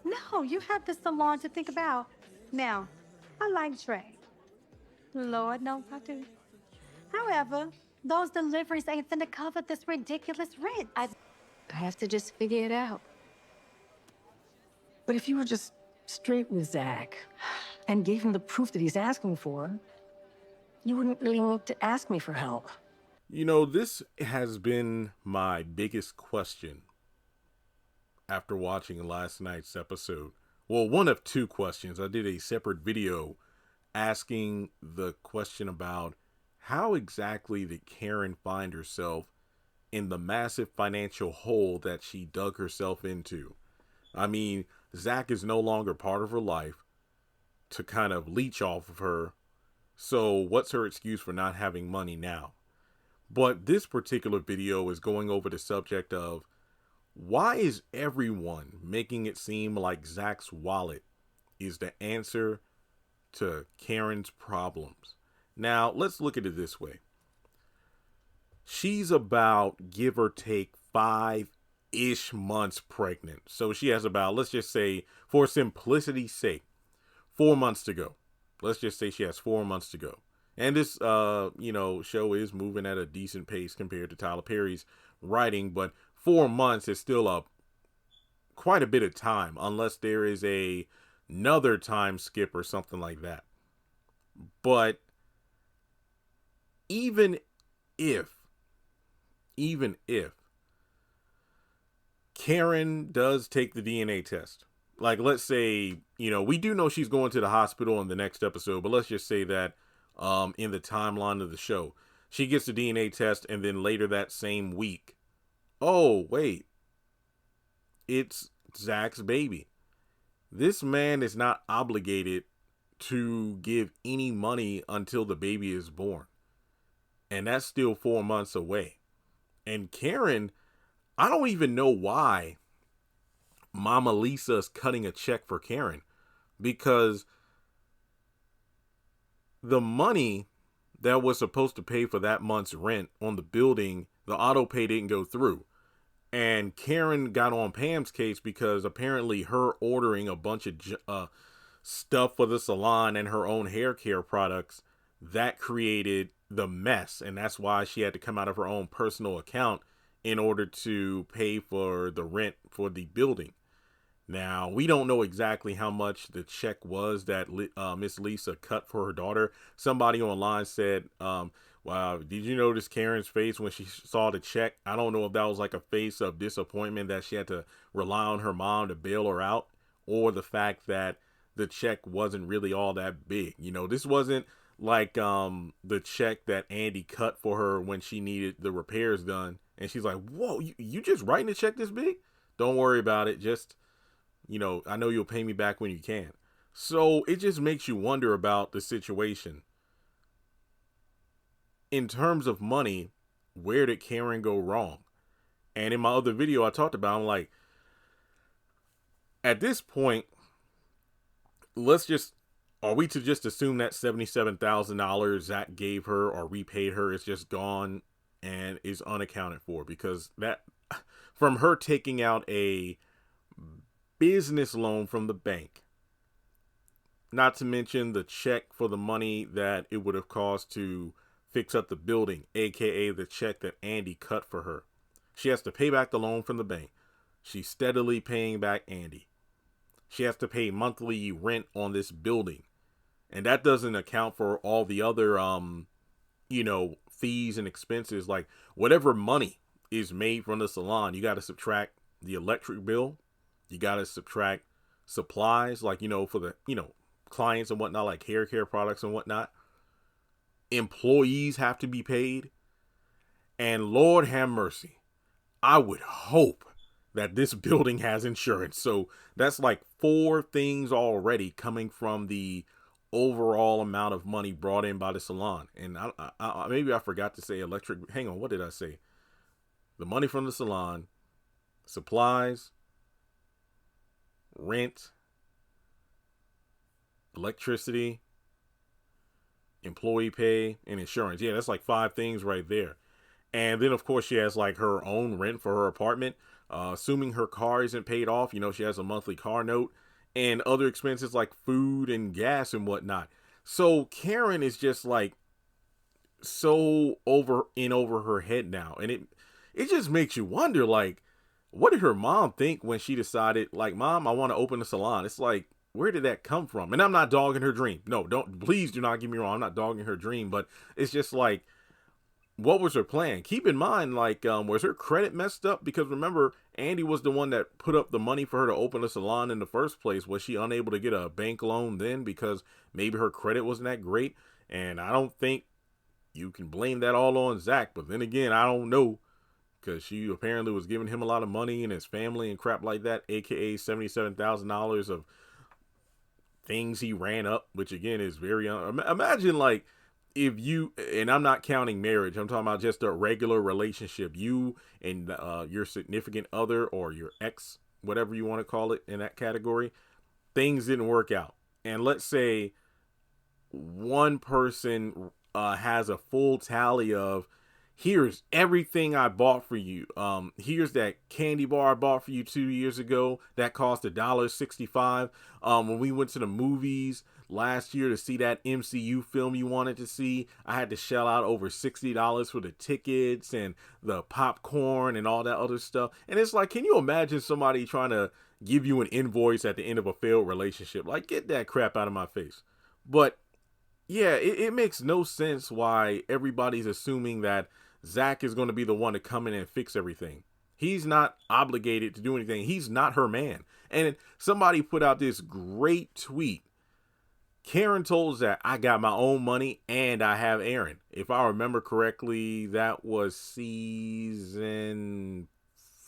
No, you have the salon to think about. Now, I like Trey. Lord knows I do. However, those deliveries ain't finna cover this ridiculous rent. I have to just figure it out. But if you were just straight with Zach and gave him the proof that he's asking for, you wouldn't really need to ask me for help. This has been my biggest question after watching last night's episode. Well, one of two questions. I did a separate video asking the question about how exactly did Karen find herself in the massive financial hole that she dug herself into. I mean, Zach is no longer part of her life to kind of leech off of her. So what's her excuse for not having money now? But this particular video is going over the subject of why is everyone making it seem like Zach's wallet is the answer to Karen's problems? Now, let's look at it this way. She's about, give or take, 5-ish months pregnant. So she has about, let's just say, for simplicity's sake, 4 months to go. Let's just say she has 4 months to go. And this, show is moving at a decent pace compared to Tyler Perry's writing, but 4 months is still quite a bit of time, unless there is another time skip or something like that. But even if Karen does take the DNA test, like let's say, we do know she's going to the hospital in the next episode, but let's just say that in the timeline of the show, she gets the DNA test and then later that same week, oh, wait, it's Zach's baby. This man is not obligated to give any money until the baby is born. And that's still 4 months away. And Karen, I don't even know why Mama Lisa's cutting a check for Karen, because the money that was supposed to pay for that month's rent on the building, the auto pay didn't go through. And Karen got on Pam's case because apparently her ordering a bunch of stuff for the salon and her own hair care products, that created the mess. And that's why she had to come out of her own personal account in order to pay for the rent for the building. Now, we don't know exactly how much the check was that Miss Lisa cut for her daughter. Somebody online said, wow, did you notice Karen's face when she saw the check? I don't know if that was like a face of disappointment that she had to rely on her mom to bail her out, or the fact that the check wasn't really all that big. This wasn't like the check that Andy cut for her when she needed the repairs done. And she's like, whoa, you just writing a check this big? Don't worry about it. Just, I know you'll pay me back when you can. So it just makes you wonder about the situation. In terms of money, where did Karen go wrong? And in my other video I talked about, I'm like, at this point, are we to just assume that $77,000 Zach gave her or repaid her is just gone and is unaccounted for? Because that, from her taking out a business loan from the bank, not to mention the check for the money that it would have cost to fix up the building, aka the check that Andy cut for her. She has to pay back the loan from the bank. She's steadily paying back Andy. She has to pay monthly rent on this building. And that doesn't account for all the other, fees and expenses. Like whatever money is made from the salon, you got to subtract the electric bill. You got to subtract supplies, like, for the, clients and whatnot, like hair care products and whatnot. Employees have to be paid. And Lord have mercy, I would hope that this building has insurance. So that's like 4 things already coming from the overall amount of money brought in by the salon. And I maybe I forgot to say electric. Hang on, what did I say? The money from the salon, supplies, rent, electricity, employee pay, and insurance. Yeah, that's like 5 things right there. And then, of course, she has like her own rent for her apartment. assuming her car isn't paid off. You know, she has a monthly car note and other expenses like food and gas and whatnot. So Karen is just like so over her head now. And it just makes you wonder, like, what did her mom think when she decided, like, Mom, I want to open a salon? It's like, where did that come from? And I'm not dogging her dream. No, please do not get me wrong. I'm not dogging her dream, but it's just like, what was her plan? Keep in mind, like, was her credit messed up? Because remember, Andy was the one that put up the money for her to open a salon in the first place. Was she unable to get a bank loan then because maybe her credit wasn't that great? And I don't think you can blame that all on Zach. But then again, I don't know, because she apparently was giving him a lot of money and his family and crap like that, aka $77,000 of things he ran up, which again is very imagine, like, if you, and I'm not counting marriage, I'm talking about just a regular relationship, you and your significant other or your ex, whatever you want to call it in that category, things didn't work out. And let's say one person has a full tally of, here's everything I bought for you. Here's that candy bar I bought for you 2 years ago that cost $1.65. When we went to the movies last year to see that MCU film you wanted to see, I had to shell out over $60 for the tickets and the popcorn and all that other stuff. And it's like, can you imagine somebody trying to give you an invoice at the end of a failed relationship? Like, get that crap out of my face. But yeah, it makes no sense why everybody's assuming that Zach is going to be the one to come in and fix everything. He's not obligated to do anything. He's not her man. And somebody put out this great tweet. Karen told Zach, I got my own money and I have Aaron. If I remember correctly, that was season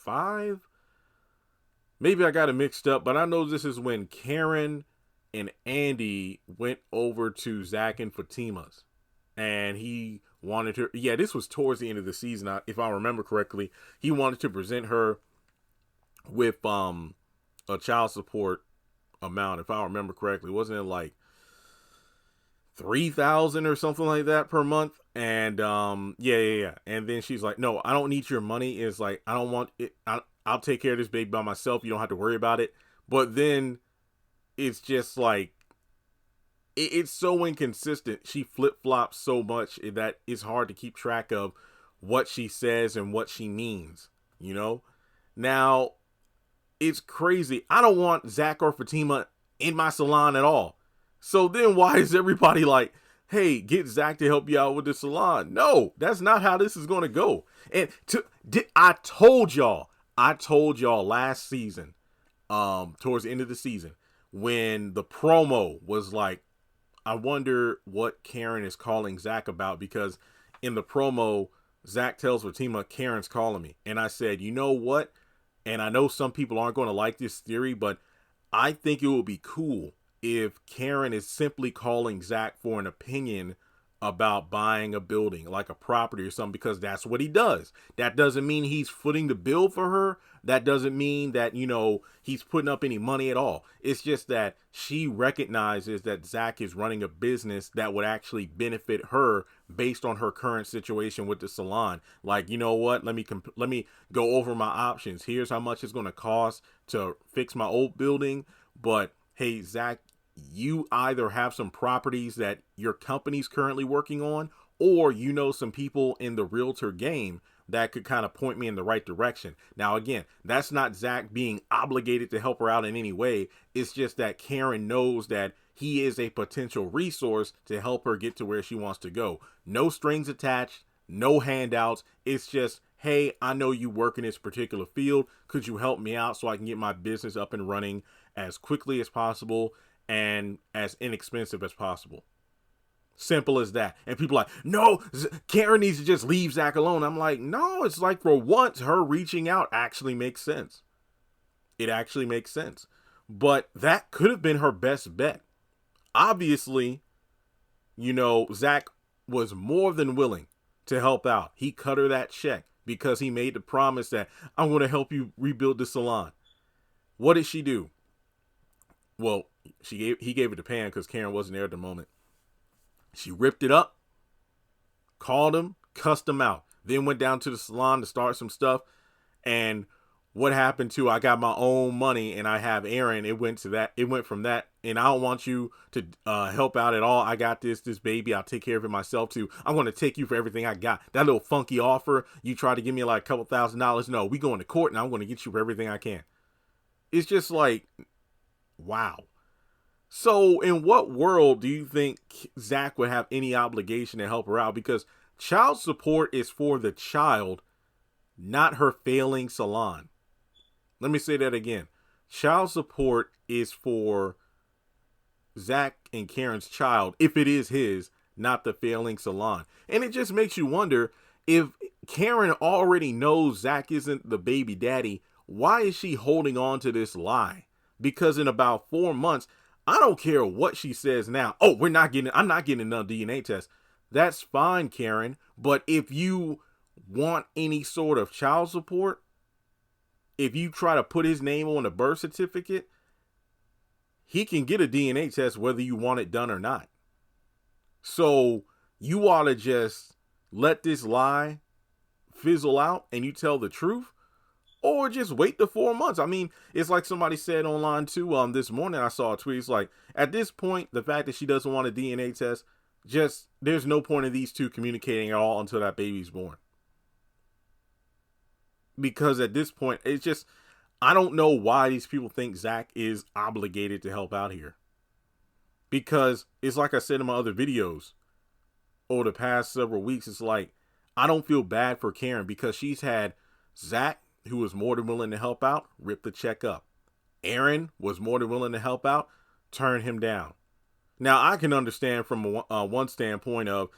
5. Maybe I got it mixed up, but I know this is when Karen and Andy went over to Zach and Fatima's, and he wanted her. Yeah, this was towards the end of the season, if I remember correctly. He wanted to present her with a child support amount, if I remember correctly. Wasn't it like $3,000 or something like that per month? And yeah. And then she's like, "No, I don't need your money." It's like, I don't want it. I'll take care of this baby by myself. You don't have to worry about it. But then it's just like, it's so inconsistent. She flip-flops so much that it's hard to keep track of what she says and what she means, you know? Now, it's crazy. I don't want Zach or Fatima in my salon at all. So then why is everybody like, hey, get Zach to help you out with the salon? No, that's not how this is going to go. And I told y'all last season, towards the end of the season, when the promo was like, I wonder what Karen is calling Zach about, because in the promo, Zach tells Zatima, Karen's calling me. And I said, you know what? And I know some people aren't going to like this theory, but I think it would be cool if Karen is simply calling Zach for an opinion about buying a building, like a property or something, because that's what he does. That doesn't mean he's footing the bill for her. That doesn't mean that, you know, he's putting up any money at all. It's just that she recognizes that Zach is running a business that would actually benefit her based on her current situation with the salon. Like, you know what? Let me go over my options. Here's how much it's going to cost to fix my old building. But hey, Zach, you either have some properties that your company's currently working on, or you know some people in the realtor game that could kind of point me in the right direction. Now, again, that's not Zach being obligated to help her out in any way. It's just that Karen knows that he is a potential resource to help her get to where she wants to go. No strings attached, no handouts. It's just, hey, I know you work in this particular field. Could you help me out so I can get my business up and running as quickly as possible and as inexpensive as possible? Simple as that. And people are like, no, Karen needs to just leave Zach alone. I'm like, no, it's like, for once, her reaching out actually makes sense. It actually makes sense. But that could have been her best bet. Obviously, you know, Zach was more than willing to help out. He cut her that check because he made the promise that I'm going to help you rebuild the salon. What did she do? Well, he gave it to Pam because Karen wasn't there at the moment. She ripped it up, called him, cussed him out, then went down to the salon to start some stuff. And what happened to I got my own money and I have Aaron. It went to that. It went from that. And I don't want you to help out at all. I got this baby. I'll take care of it myself too. I'm going to take you for everything I got. That little funky offer you try to give me like a couple $1,000. No, we going to court and I'm going to get you for everything I can. It's just like, wow. So in what world do you think Zach would have any obligation to help her out? Because child support is for the child, not her failing salon. Let me say that again. Child support is for Zach and Karen's child, if it is his, not the failing salon. And it just makes you wonder, if Karen already knows Zach isn't the baby daddy, why is she holding on to this lie? Because in about 4 months, I don't care what she says now. Oh, I'm not getting another DNA test. That's fine, Karen. But if you want any sort of child support, if you try to put his name on a birth certificate, he can get a DNA test whether you want it done or not. So you ought to just let this lie fizzle out and you tell the truth, or just wait the 4 months. I mean, it's like somebody said online too. This morning I saw a tweet. It's like, at this point, the fact that she doesn't want a DNA test, there's no point in these two communicating at all until that baby's born. Because at this point, it's just, I don't know why these people think Zach is obligated to help out here. Because it's like I said in my other videos over the past several weeks, it's like, I don't feel bad for Karen because she's had Zach, who was more than willing to help out, rip the check up. Aaron was more than willing to help out, turn him down. Now, I can understand from one standpoint of,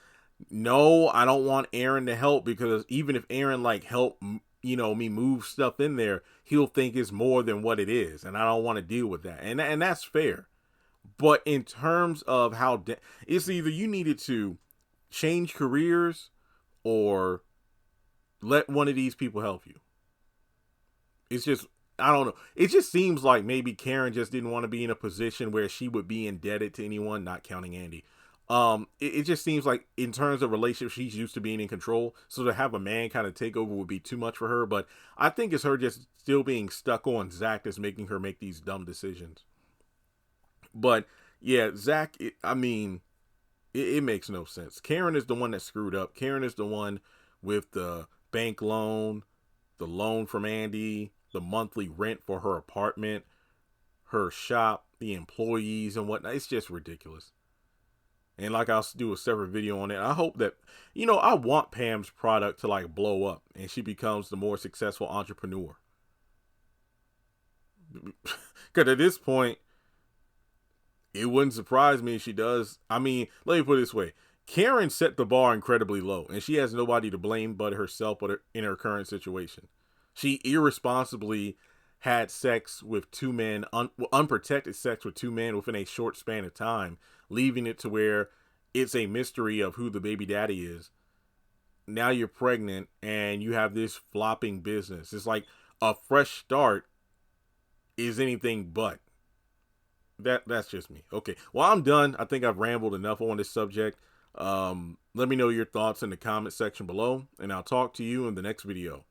no, I don't want Aaron to help, because even if Aaron help, me move stuff in there, he'll think it's more than what it is. And I don't want to deal with that. And that's fair. But in terms of how it's either you needed to change careers or let one of these people help you. It's just, I don't know. It just seems like maybe Karen just didn't want to be in a position where she would be indebted to anyone, not counting Andy. It just seems like in terms of relationships, she's used to being in control. So to have a man kind of take over would be too much for her. But I think it's her just still being stuck on Zach that's making her make these dumb decisions. But yeah, Zach, it makes no sense. Karen is the one that screwed up. Karen is the one with the bank loan, the loan from Andy, the monthly rent for her apartment, her shop, the employees and whatnot. It's just ridiculous. And I'll do a separate video on it. I hope that, I want Pam's product to blow up and she becomes the more successful entrepreneur. Because at this point, it wouldn't surprise me if she does. Let me put it this way. Karen set the bar incredibly low and she has nobody to blame but herself in her current situation. She irresponsibly had sex with two men, unprotected sex with two men within a short span of time, leaving it to where it's a mystery of who the baby daddy is. Now you're pregnant and you have this flopping business. It's like a fresh start is anything but. That's just me. Okay, well, I'm done. I think I've rambled enough on this subject. Let me know your thoughts in the comment section below, and I'll talk to you in the next video.